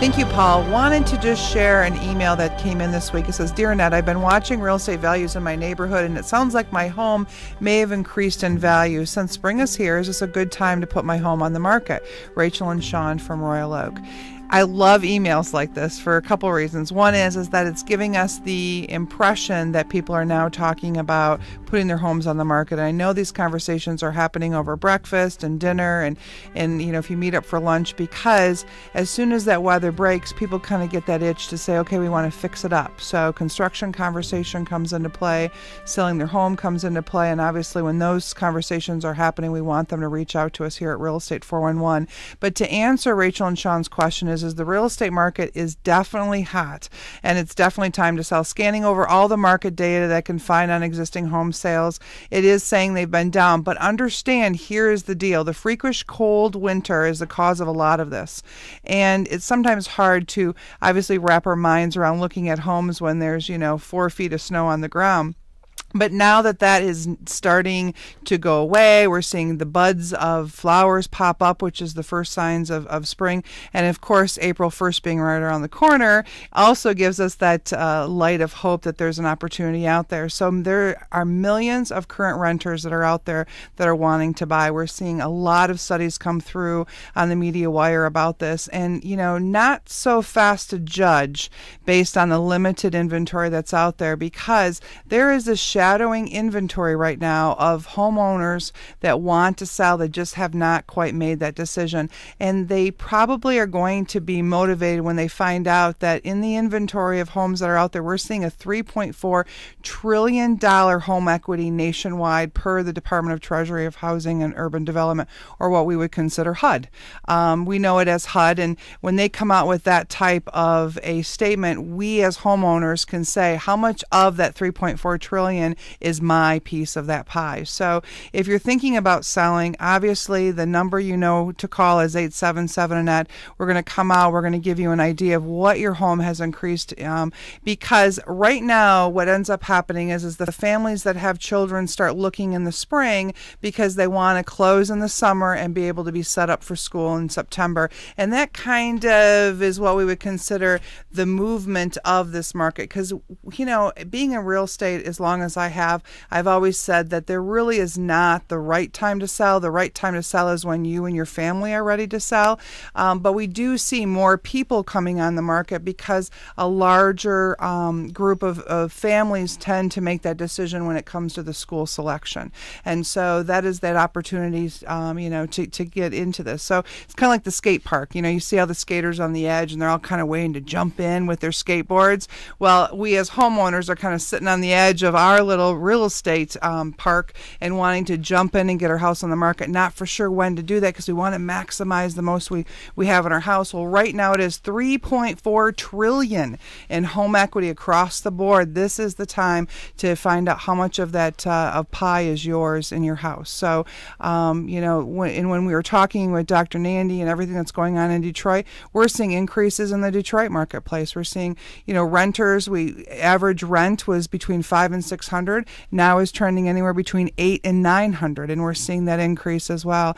Thank you, Paul. Wanted to just share an email that came in this week. It says, Dear Annette, I've been watching real estate values in my neighborhood, and it sounds like my home may have increased in value. Since spring is here, is this a good time to put my home on the market? Rachel and Sean from Royal Oak. I love emails like this for a couple reasons. One is that it's giving us the impression that people are now talking about putting their homes on the market. And I know these conversations are happening over breakfast and dinner and if you meet up for lunch, because as soon as that weather breaks, people kind of get that itch to say, okay, we want to fix it up. So construction conversation comes into play, selling their home comes into play, and obviously when those conversations are happening, we want them to reach out to us here at Real Estate 411. But to answer Rachel and Sean's question is the real estate market is definitely hot, and it's definitely time to sell. Scanning over all the market data that can find on existing home sales, it is saying they've been down. But understand, here is the deal. The freakish cold winter is the cause of a lot of this. And it's sometimes hard to obviously wrap our minds around looking at homes when there's, 4 feet of snow on the ground. But now that is starting to go away, we're seeing the buds of flowers pop up, which is the first signs of spring. And of course, April 1st being right around the corner also gives us that light of hope that there's an opportunity out there. So there are millions of current renters that are out there that are wanting to buy. We're seeing a lot of studies come through on the media wire about this. And, not so fast to judge based on the limited inventory that's out there, because there is a shadowing inventory right now of homeowners that want to sell that just have not quite made that decision. And they probably are going to be motivated when they find out that in the inventory of homes that are out there, we're seeing a $3.4 trillion home equity nationwide per the Department of Treasury of Housing and Urban Development, or what we would consider HUD. We know it as HUD, and when they come out with that type of a statement, we as homeowners can say how much of that $3.4 trillion is my piece of that pie. So if you're thinking about selling, obviously the number to call is 877 Annette. We're going to come out, we're going to give you an idea of what your home has increased, because right now what ends up happening is the families that have children start looking in the spring because they want to close in the summer and be able to be set up for school in September. And that kind of is what we would consider the movement of this market, because being in real estate, as long as I've always said that there really is not the right time to sell. The right time to sell is when you and your family are ready to sell. But we do see more people coming on the market because a larger group of families tend to make that decision when it comes to the school selection. And so that is that opportunity, to get into this. So it's kind of like the skate park. You see all the skaters on the edge and they're all kind of waiting to jump in with their skateboards. Well, we as homeowners are kind of sitting on the edge of our little real estate park and wanting to jump in and get our house on the market, not for sure when to do that because we want to maximize the most we have in our house. Well, right now it is $3.4 trillion in home equity across the board. This is the time to find out how much of that of pie is yours in your house. So, when we were talking with Dr. Nandy and everything that's going on in Detroit, we're seeing increases in the Detroit marketplace. We're seeing, renters, average rent was between $500 and $600, now is trending anywhere between $800 and $900, and we're seeing that increase as well.